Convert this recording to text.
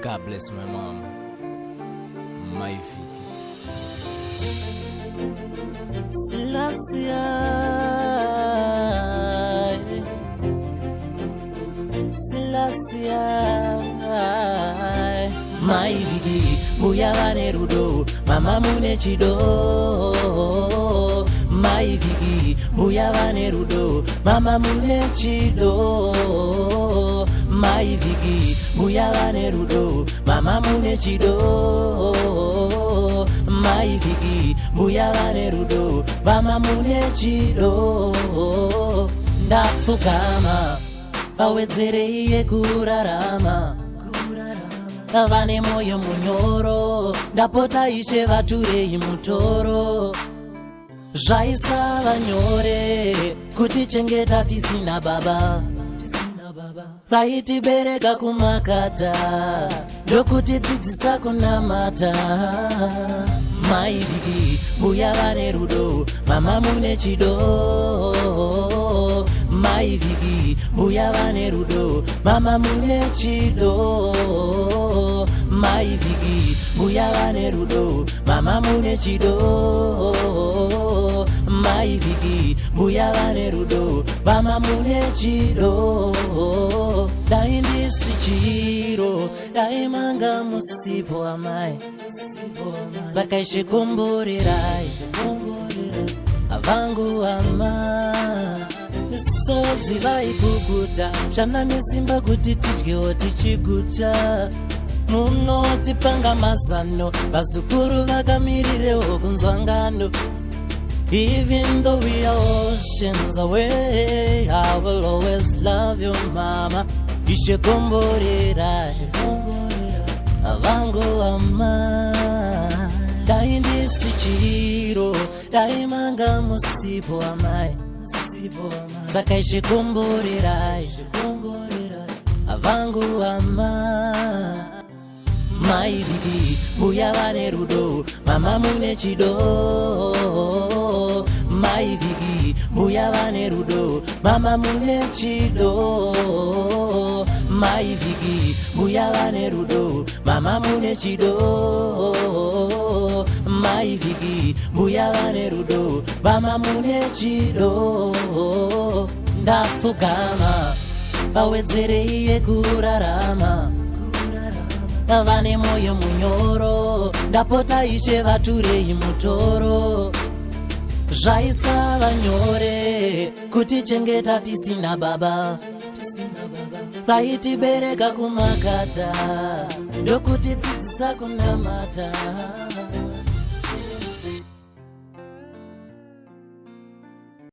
God bless my mom, my Vicky. Selassie, my Vicky, muyavane rudo, mama mune chido. My Vicky, muyavane rudo, mama mune chido. My Vicky, muyavane rudo, mama mune chido. My Vicky, muyavane rudo, mama mune chido. Ndafukama vawedzere iye kurarama, vane moyo munyoro, ndapota ishe vaturei mutoro. Zvaisava nyore kuti chengeta tisina baba, vaitibereka kumakata ndokuti dzidzisa kunamata. My Vicky, muyavane rudo, mama mune chido. My Vicky, muyavane rudo, mama mune chido. My Vicky, muyavane rudo, mama mune chido. My Vicky, muyavane rudo, mama mune chido. Daindisi chiro, daimanga musipo amai, saka ishikumbulirai avangu ama misodzi vaipukuta, zvanamisimba kuti tidyewo tichiguta. Munotipanga mazano, vazukuru vakamirirewo kunzwa ngano. Even though we are oceans away, I will always love you mama. Ishikumbulirai avangu ama daindisi chiro, daimanga musipo amai, saka ishikumbulirai avangu ama. My Vicky, muyavane rudo, mama mune chido. My Vicky, muyavane rudo, mama mune chido. My Vicky, muyavane rudo, mama mune chido. My Vicky, muyavane rudo, mama mune chido. Ndafukama vawedzere iye kurarama, vane moyo munyoro, ndapota ishe vaturei mutoro. Zvaisava nyore kuti chengeta tisina baba, vaitibereka kumakata ndokuti dzidzisa kunamata.